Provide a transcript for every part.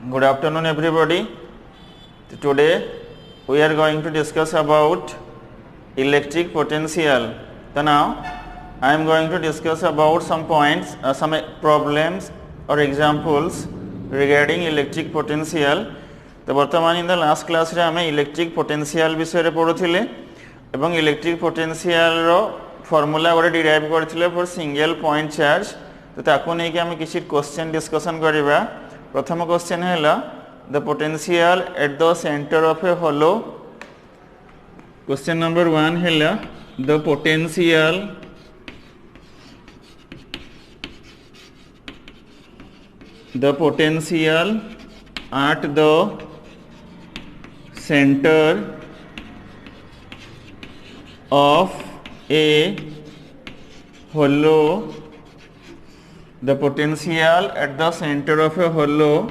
Good afternoon, everybody. Today we are going to discuss about electric potential. So now I am going to discuss about some points, some problems or examples regarding electric potential. तो वर्तमान इन the last class रे आमे electric potential विषय रे पढुथिले एवं electric potential रो formula गोटे derive करथिले for single point charge. तो ताको नै कि आमे किछि क्वेश्चन डिस्कशन करिबा. प्रथम क्वेश्चन हैला the potential at the centre of a hollow. Question number 1 हैला the potential at the center of a hollow. The potential at the center of a hollow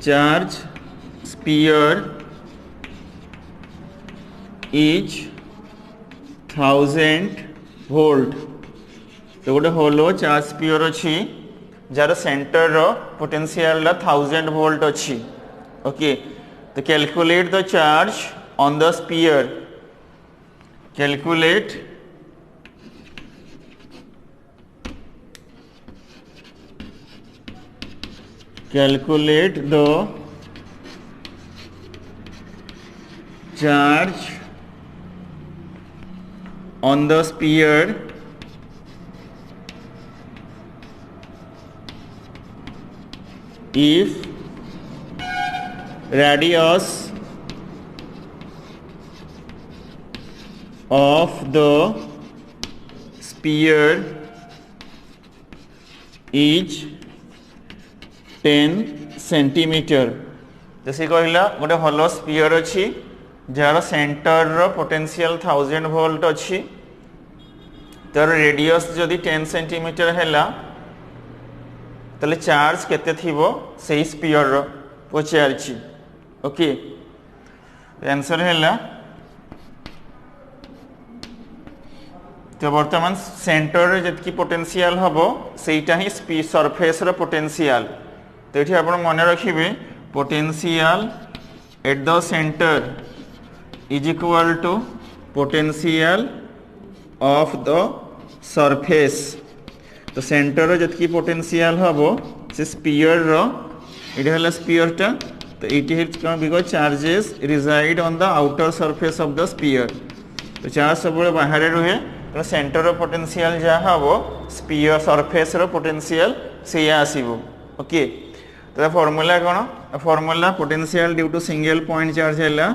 charge sphere is 1000 volt. तो गोटे hollow charge sphere अच्छी जार centre रो potential ला 1000 volt अच्छी. Okay, तो calculate the charge on the sphere. Calculate the charge on the sphere if radius of the sphere is 10 centimeter. जैसे कहला गोटे हॉलो स्पीयर अच्छी जार सेंटर रो पोटेंशियल 1000 वोल्ट अच्छी. तार रेडियस जदि 10 सेंटीमीटर हैला तले चार्ज केते थिबो सेही स्पीयर रो पचारछि. ओके, आंसर हैला तो वर्तमान सेंटर रे जतकी पोटेंशियल हबो सेटा ही सरफेस रो पोटेंशियल. तो एठी आपण मन रखिबे potential at the centre is equal to potential of the surface. तो सेंटर रो जतकी पोटेंशियल हबो से स्पीयर रो इट हला स्पीयर टा. तो it is come because charges reside on the outer surface of the sphere. तो चार्ज सब बाहर रहे तो सेंटर रो पोटेंशियल जा हबो स्पीयर सरफेस रो पोटेंशियल से आसीबो. ओके, तो फार्मूला कोन? Formula potential due to single point charge हैला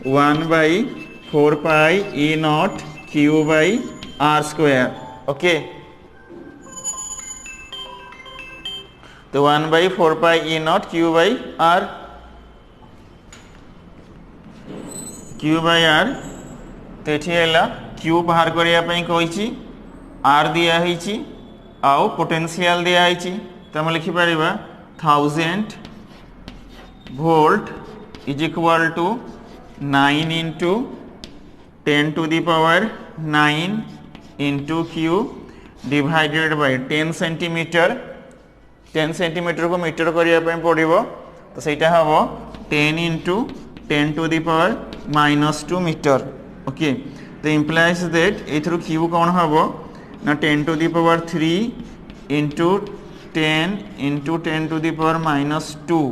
1/4 pi E naught Q by R square. Okay, तो 1/4 pi E naught Q by R. Q by R. तो एठी हैला Q बाहर करिया पई कहिछि, R दिया हिछि आउ पोटेंशियल दिया हिछि. तो हम लिखि परिबा 1000 volt is equal to 9 into 10 to the power 9 into Q divided by 10 centimetre. 10 centimetre को मीटर करिया पई पड़िबो. तो सेटा हबो 10 into 10 to the power -2 metre. Okay, तो इंप्लाइज दैट एथरु Q कोन हबो ना 10 to the power 3 into 10 into 10 to the power -2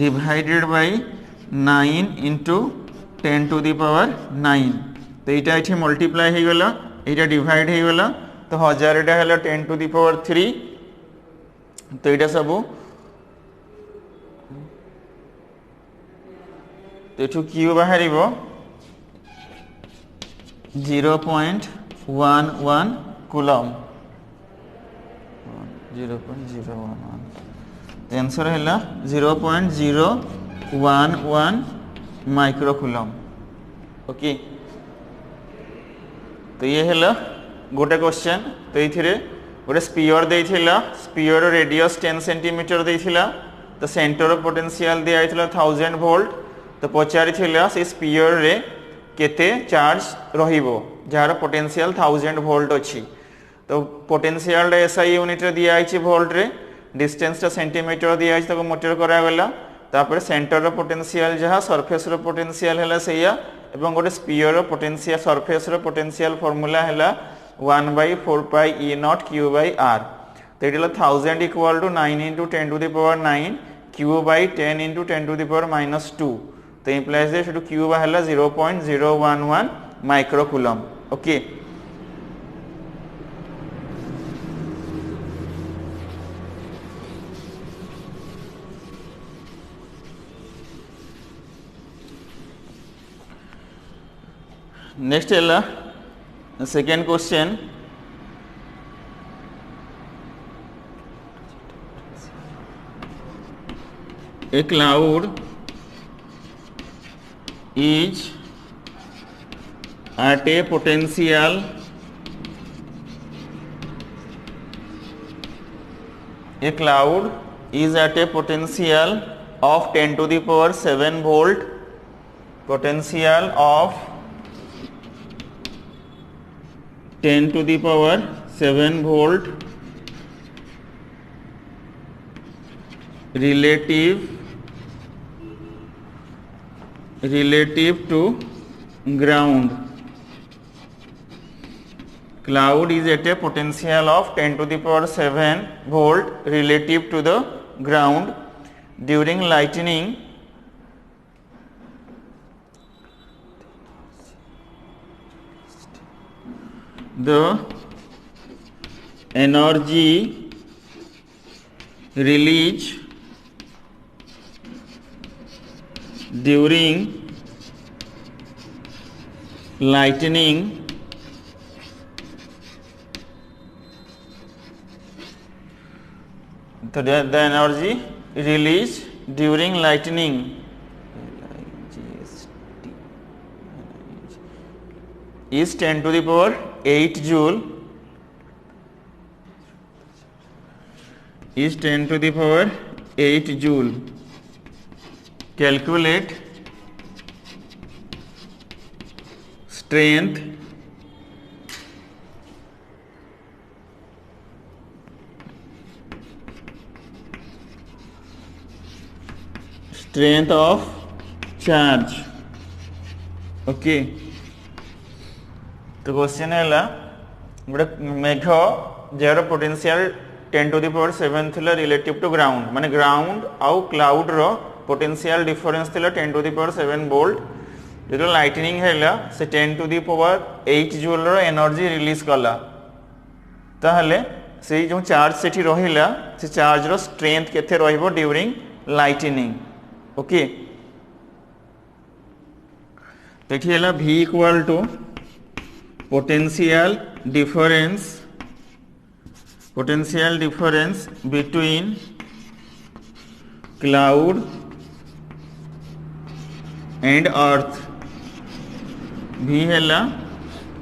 divided by 9 into 10 to the power 9. तो एटा एठी मल्टीप्लाई हे गेला, एटा डिवाइड हे गेला. तो 1000 टा हला 10 to the power 3. तो ये सब तो Q बाहर 0.11 कूलम. 0.011 आंसर है 0.011 माइक्रो कूलम. ओके, तो ये है गोटे क्वेश्चन. तो ये गोटे स्पीयर देइथिला, स्पीयर रेडियस 10 सेंटीमीटर देइथिला. तो सेंटर ऑफ पोटेंशियल दिया 1000 वोल्ट. तो पचारिथिला से स्पीयर रे केते चार्ज रहिबो जार पोटेंशियल 1000 वोल्ट अछि. तो पोटेंशियल एसआई यूनिट रे दिया आइछि वोल्ट रे. डिस्टेंस टा सेंटीमीटर दिया ताको मीटर करा गला तापर सेंटर रो पोटेंशियल जहा सरफेस रो पोटेंशियल हैला सेया एवं गोटे स्फीयर रो पोटेंशियल सरफेस रो पोटेंशियल फार्मूला हैला 1/4 pi E naught Q by R तो एटा 1000 equal to 9 into 10 to the power 9 Q by 10 into 10 to the power minus 2 तो implies that Q हैला 0.011 माइक्रोकूलम ओके नेक्स्ट है second question A cloud is at a potential of 10 to the power 7 volt potential of 10 to the power 7 volt relative to ground. Cloud is at a potential of 10 to the power 7 volt relative to the ground during lightning. The energy release during lightning so the energy released during lightning is 10 to the power 8 joule is 10 to the power 8 joule. Calculate strength of charge okay तो question है गोटे मेघ जार potential 10 to the power 7 थिला relative to ground माने ground आउ cloud रो potential difference थिला 10 to the power 7 वोल्ट जो लाइटनिंग हैला से 10 to the power 8 जूल रो एनर्जी रिलीज कला ताहले से जो चार्ज सेठी रहिला से चार्ज रो स्ट्रेंथ केथे रहइबो ड्यूरिंग लाइटनिंग ओके देखिए हैला V equal to potential difference between cloud and earth V हैला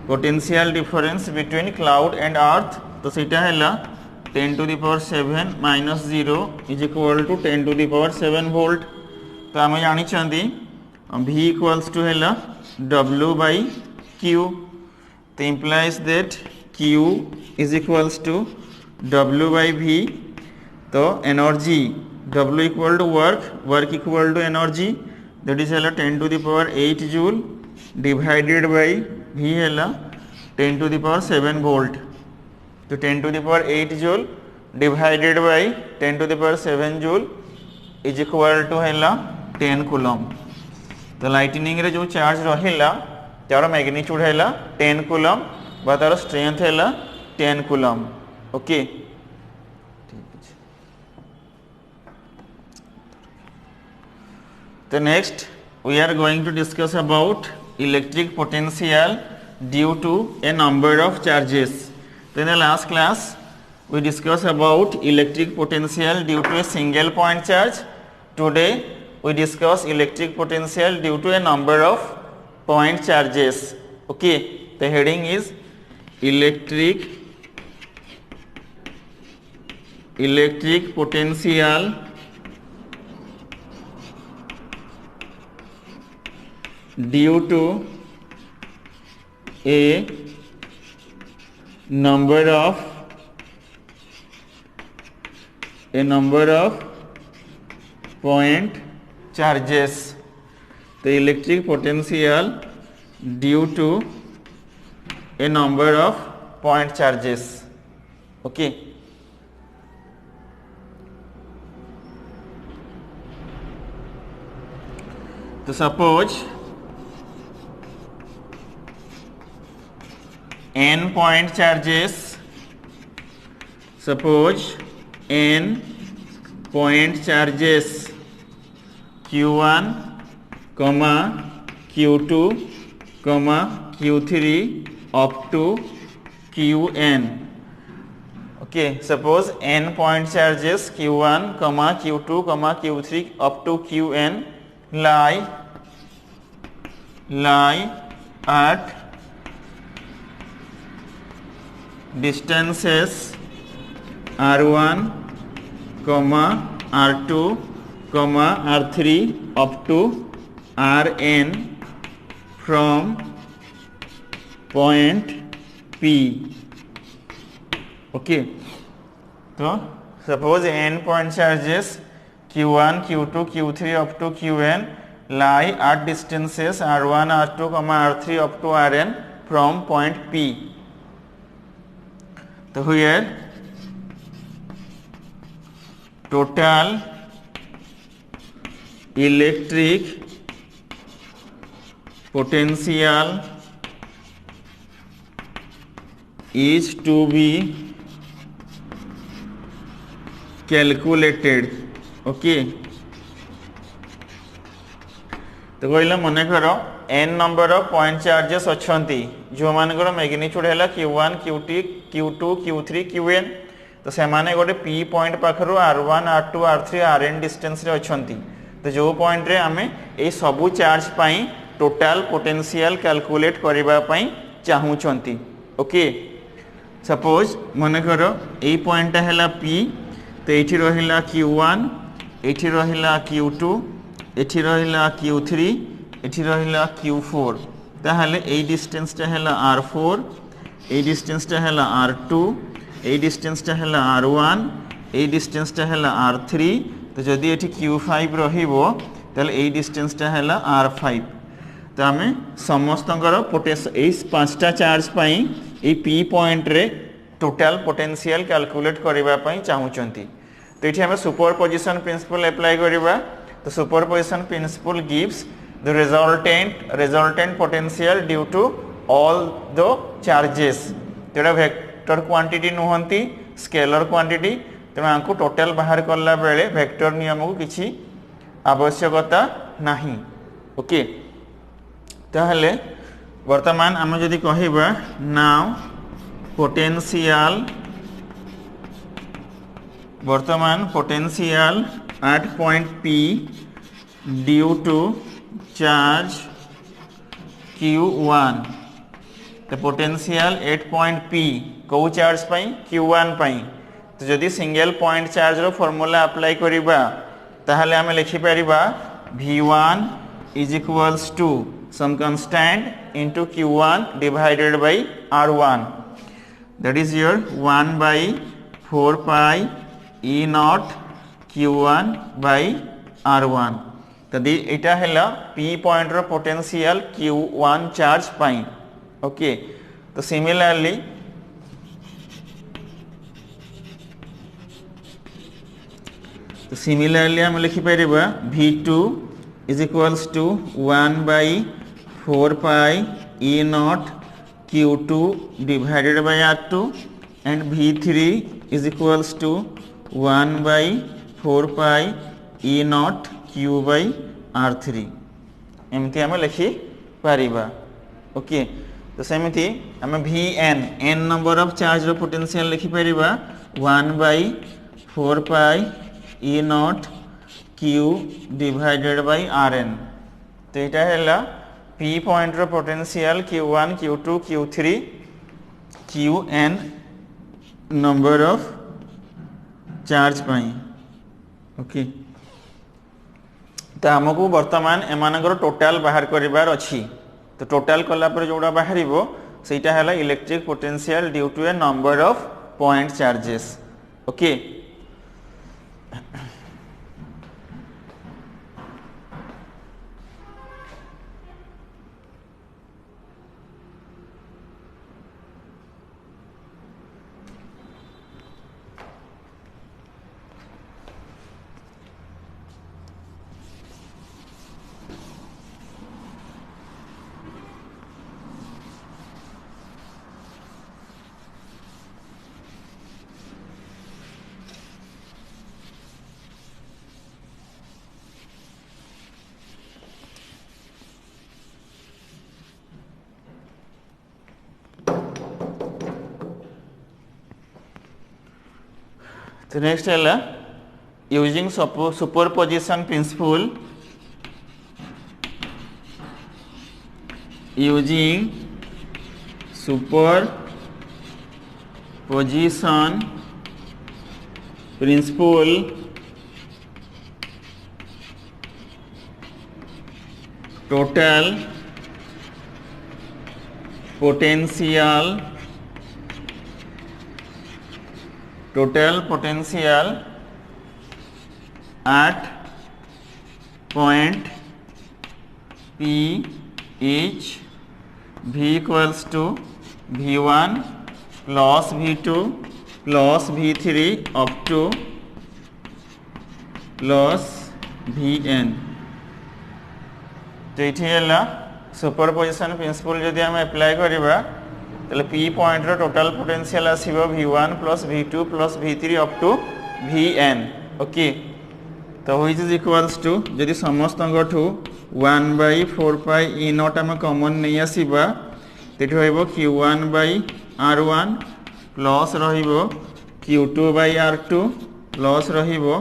potential difference between cloud and earth तो सीटा हैला 10 to the power 7 minus 0 is equal to 10 to the power 7 volt तो आम जानी चाहती V equals to हैला W by Q तो implies that Q is equals to W by V तो energy W equal to work equal to energy that is 10 to the power 8 joule divided by V 10 to the power 7 volt तो 10 to the power 8 joule divided by 10 to the power 7 joule is equal to 10 coulomb तो lightning रे जो charge रहिला तार magnitude है 10 coulomb बा तार strength है 10 कूलम ओके तो next we are going to discuss about electric potential due to a number of charges तो in the last class we discuss about electric potential due to a single point charge today we discuss electric potential due to a number of point charges okay the heading is electric potential due to a number of a number of point charges. The electric potential due to a number of point charges. Okay. So suppose n point charges. Suppose n point charges q1, q2, q3 up to qn. Okay, suppose n point charges q1, q2, q3 up to qn lie at distances r1, r2, r3 up to rn from point P. Okay, so suppose n point charges q1, q2, q3 up to qn lie at distances r1, r2, r3 up to rn from point P. So here total electric potential is to be calculated. Okay, तो कहला मन कर n number of point charges अच्छी जो मानकर magnitude है q1, q2, q3, qn. तो से माने गोटे p पॉइंट पाखर r1, r2, r3, rn distance रे अच्छी. तो जो पॉइंट रे आमे ए सबु चार्ज पाई टोटल पोटेंशियल कैलकुलेट करबा पाई चाहूचंती. ओके, सपोज मन कर ए पॉइंट है p. तो ये रहिला q1, ये रहिला q2, ये रहिला q3, ये रहिला q4. ताहले ए डिस्टेंसटा है r4, ए डिस्टेंसटा है r2, ए डिस्टेंसटा है r1, ए डिस्टेंसटा है r3. तो जदि ये q5 रहिबो ताहले ए डिस्टेंसटा है r5. तो आमे समस्तंकर पोटेंशियल ए पांचटा चार्ज पाई ए p पॉइंट रे टोटल पोटेंशियल कैलकुलेट करबा पाई चाहूचंती. तो ये आमे सुपरपोजिशन प्रिंसिपल अप्लाई करबा. तो superposition principle gives the resultant potential due to all the charges. जोड़ा वेक्टर क्वांटिटी नुहंती स्केलर क्वांटिटी. तेणु आंकु टोटल बाहर करला बेले वेक्टर नियम को किसी आवश्यकता नहीं. ओके, ताहले वर्तमान आम जदि कहिबा now potential at point P due to charge q1. तो पोटेंशियल एट पॉइंट P को चार्ज पाई q1 पाई. तो जदि सिंगल पॉइंट चार्ज रो फॉर्मूला अप्लाई करिबा ताहले हमें लिखि परिबा v1 is equals to some constant into q1 divided by r1. That is your 1 by 4 pi e naught q1 by r1. तो इटा है p पॉइंट रो पोटेंशियल q1 चार्ज पाई. ओके, तो सिमिलरली हम लिखि परिबा v2 is equals to 1 by 4 pi e naught q2 divided by r2 and v3 is equals to 1 by 4 pi e naught q by r3. एमती आम लिखि Paribas. Okay, तो सेमती आम vn n number of charge रो potential लिखि परिबा 1 by 4 pi e naught q divided by rn. तो इटा हैला p पॉइंट रो potential q1, q2, q3, qn number of charge पाई. ओके, तो आमको वर्तमान एमानकर टोटल बाहर करिबार अछि. तो टोटल कला पर जोड़ा बाहरिबो सेटा हैला electric potential due to a number of point charges. Okay, तो नेक्स्ट है using superposition principle, using superposition principle total potential at point P is V equals to V1 plus V2 plus V3 up to plus Vn। तो ये है superposition principle जदि हम apply करिबा तले P point रो टोटल पोटेंशियल आसीबो V1 plus V2 plus V3 up to Vn। Okay, तो व्हिच इज इक्वल्स टू जदि समस्त ठू 1/4 पाई E नॉट हम कॉमन नहीं आसीबा तेठी होइबो Q1/R1 प्लस रहिबो Q2/R2 प्लस रहिबो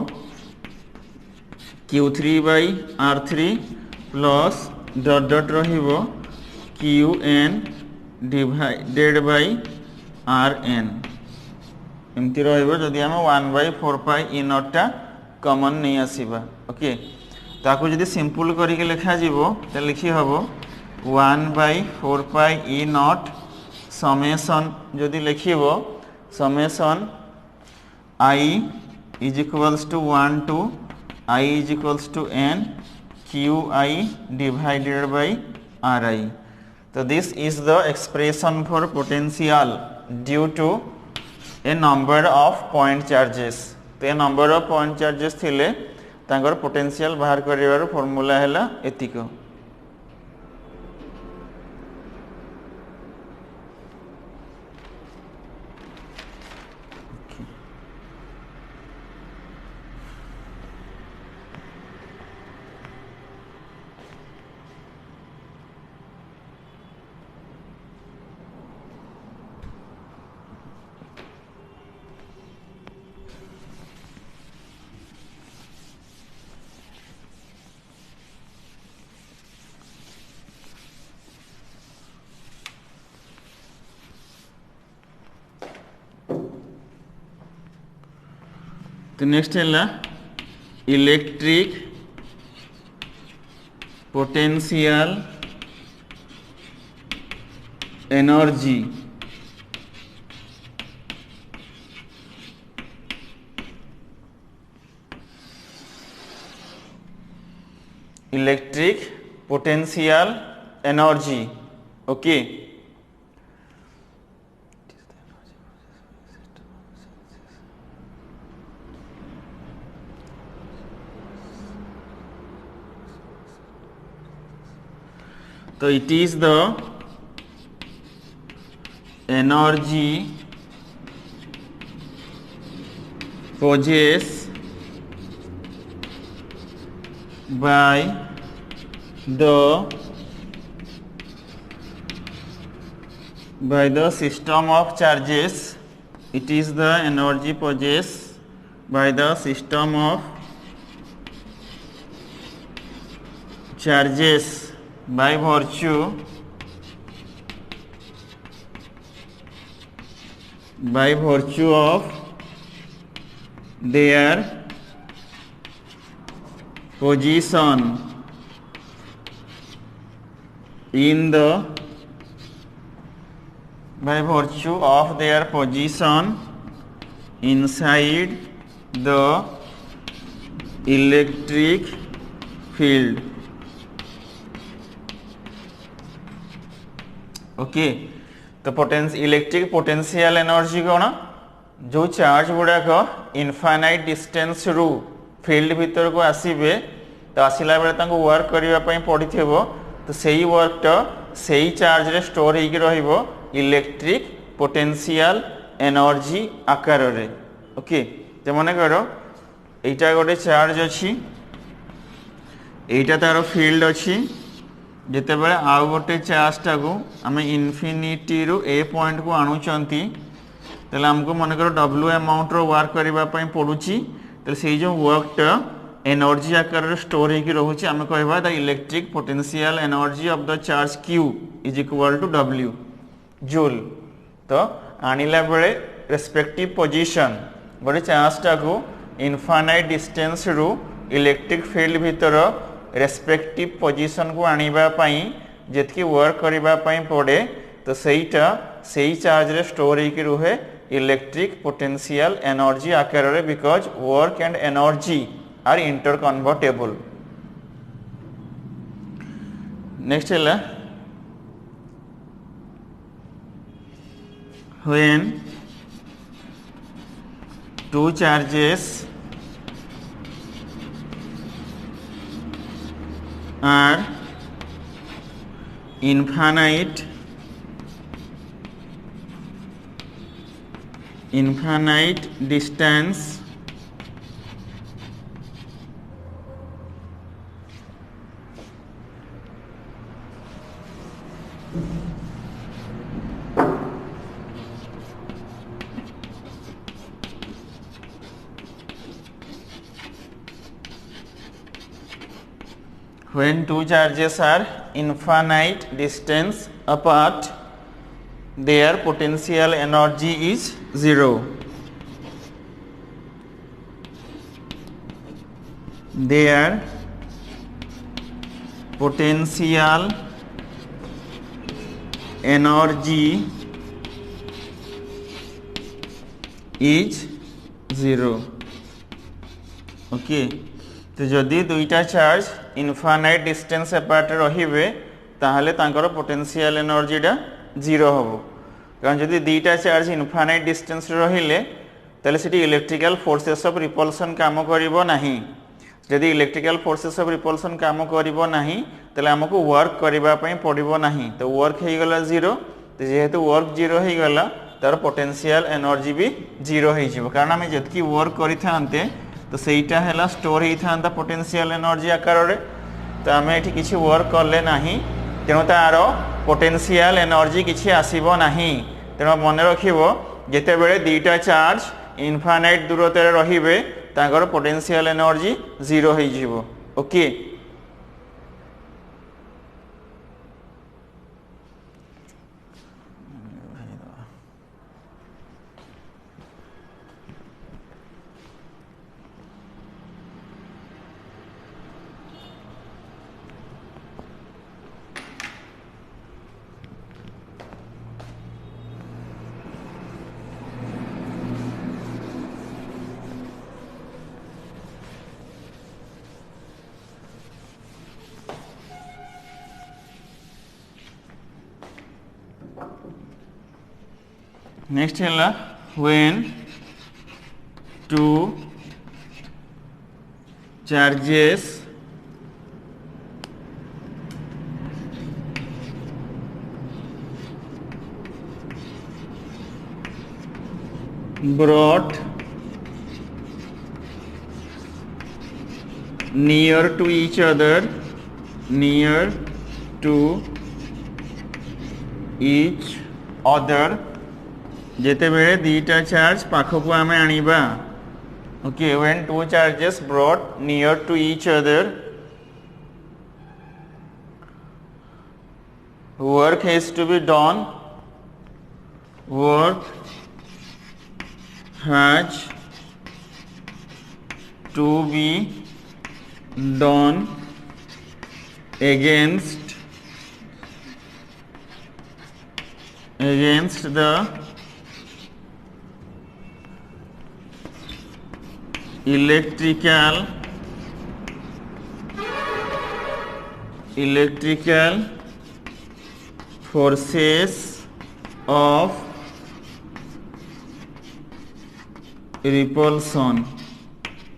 Q3/R3 प्लस डॉट डॉट रहिबो Qn डिवाइडेड बाय Rn। एमती रहिबो जदि हम 1/4 पाई E नॉट टा कॉमन नहीं आसीबा। ओके, ताकू जदि सिंपल करके लिखा जीवो त लिखि हबो 1/4 पाई E नॉट समेशन जदि लिखिबो summation I is equals to 1 to I is equals to n Qi divided by Ri। So this is the expression for potential due to a number of point charges। तो a number of point charges थिले तांकर potential बाहर करिवार formula हैला एतिको। तो next है electric potential energy electric potential energy. Okay, तो it is the energy possessed by the system of charges। It is the energy possessed by the system of charges by virtue of their position in the inside the electric field. Okay, तो electric potential energy कौन, जो charge गुड़ाक infinite distance रु field भीतर को आसीबे, तो आसला बेले तांको वर्क करने पड़ी थे, तो सही वर्कटा सही चार्ज रे स्टोर होगी रहिबो इलेक्ट्रिक पोटेंशियल एनर्जी आकार रे। ओके, तो मन कर एटा गोटे चार्ज अच्छी, एटा तार फील्ड अच्छी, जिते बड़े आउ गोटे चार्जटा को आम इनफिनिटी रु ए पॉइंट को आणुचंती, तेल हमको मन कर डब्ल्यू अमाउंट रो वर्क करने पड़ुची, तो से जो वर्कटा एनर्जी आकार स्टोर होगी रोचे, आम कहवा the electric potential energy of the charge Q is equal to W joule. तो आणिला बेले रेस्पेक्टिव पोजीशन गोटे चार्जटा को इनफाइनाइट डिस्टेंस रु इलेक्ट्रिक फील्ड भीतर रेस्पेक्टिव पोजीशन को आनिबा पई जेतकी वर्क करबा पई पड़े, तो सहीटा सही चार्ज रे स्टोर होगी रुहे इलेक्ट्रिक पोटेंशियल एनर्जी आकार रे, because work and energy are interconvertible. Next है when two charges are infinite distance when two charges are infinite distance apart, their potential energy is zero. Their potential energy is zero. Okay, तो जदि दुईटा charge infinite distance apart रहिबे, ताहले तांकर potential एनर्जीटा zero होबो, कारण जदि दुईटा चार्ज इनफाइनाइट डिस्टेंस रहिले ताले सेठी इलेक्ट्रिकल फोर्सेस ऑफ रिपल्सन काम करिवो नाही। जदि इलेक्ट्रिकल फोर्सेस ऑफ रिपल्सन काम करिवो नाही ताले हमको वर्क करबा पई पड़िवो नाही, तो वर्क हे गला जीरो। तो जेहेतु वर्क जीरो हे गला, तार पोटेंशियल एनर्जी भी जीरो हे जिवो, कारण हम जतकी वर्क करिथांते तो सहीटा है स्टोर होता पोटेंशियल एनर्जी आकार रे। तो आम ये किसी वर्क कले ना, तेणु तार पोटेंशियल एनर्जी किसी आसब ना। तेणु मन रखिबो जेते बेले दुईटा चार्ज इनफाइनाइट दूरतार रहिबे, तांकर पोटेंशियल एनर्जी जीरो हो जिवो। ओके, नेक्स्ट है when two charges brought near to each other, जेते बेले दुईटा चार्ज पाखक आम आनिबा। Okay, when two charges brought near to each other, work has to be done, work has to be done against the electrical electrical forces of repulsion.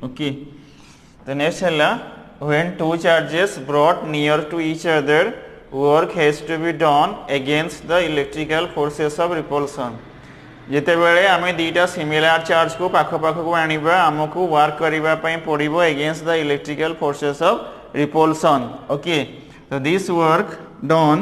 Okay, the next है when two charges brought near to each other, work has to be done against the electrical forces of repulsion. ଯେତେବେଳେ ଆମେ ଦୁଇଟା similar ଚାର୍ଜକୁ ପାଖ ପାଖକୁ ଆଣିବା ଆମକୁ work କରିବା ପାଇଁ ପଡ଼ିବ against the electrical forces of repulsion. Okay, so this work done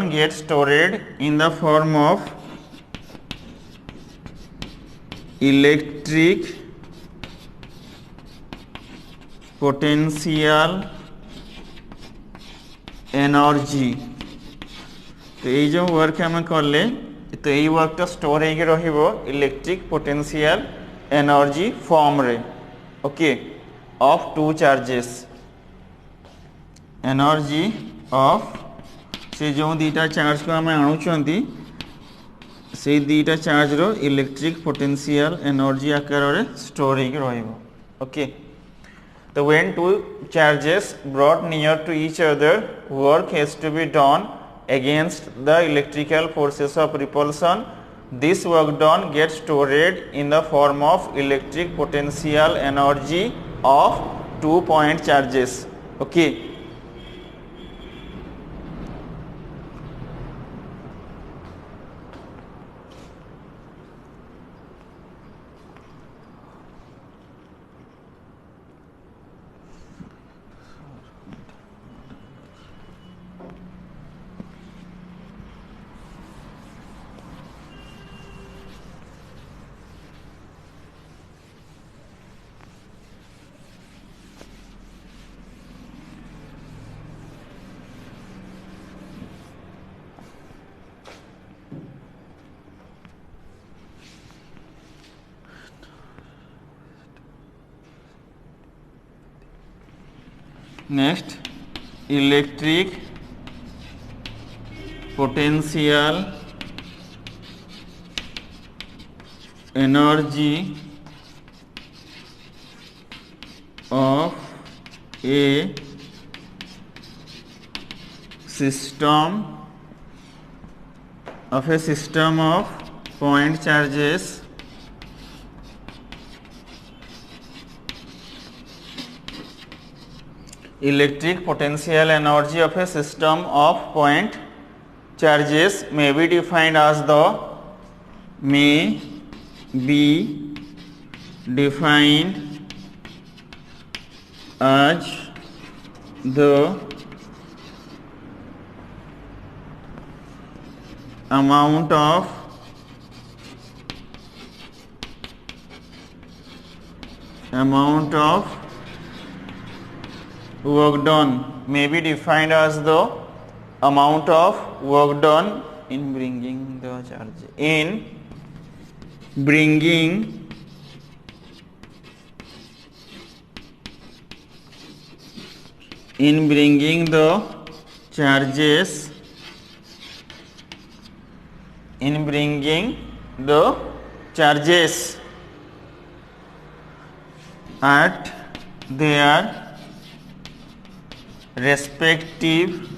get stored in the form of electric potential energy. तो ये जो वर्क हम कले तो यही वर्कटा स्टोर होगी रहिबो इलेक्ट्रिक पोटेंशियल एनर्जी फॉर्म रे. Okay, of two charges energy of से जो दीटा चार्ज को आम आणुचंती से दीटा चार्ज रो इलेक्ट्रिक पोटेंशियल एनर्जी आकार रे स्टोर होगी रहिबो. ओके, तो when two charges brought near to each other, work has to be done against the electrical forces of repulsion. This work done gets stored in the form of electric potential energy of 2 point charges. Okay, next electric potential energy of a system of point charges electric potential energy of a system of point charges may be defined as the amount of work done may be defined as the amount of work done in bringing the charge charges at their respective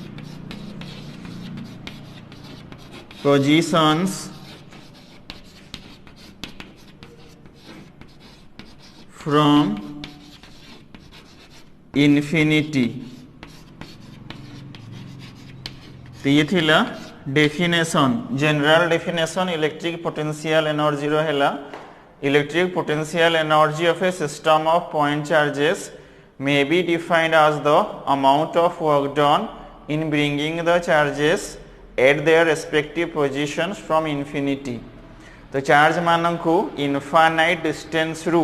positions from infinity. तो ये थिला definition general definition electric potential energy रो हैला electric potential energy of a system of point charges may be defined as the amount of work done in bringing the charges at their respective positions from infinity. तो charge मानन को infinite distance रु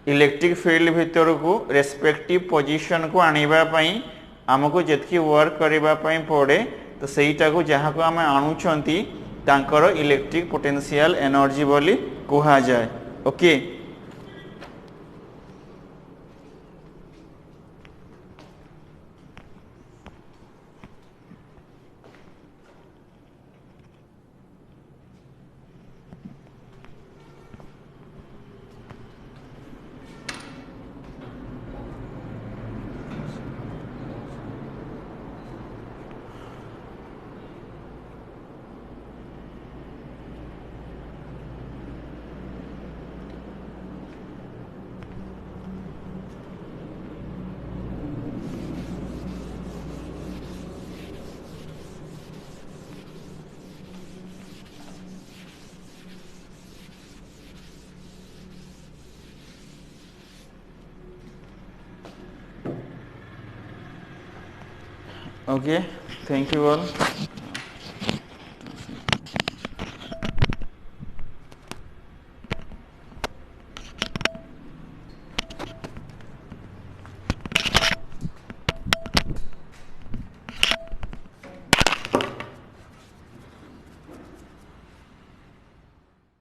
electric field भितर को respective position को आनिबा पई हमको जेतकी वर्क करबा पई पड़े तो सेटा को जहाँ को आम आणुचंती तांकर इलेक्ट्रिक पोटेंशियल एनर्जी बोली कहा जाए। Okay okay thank you all.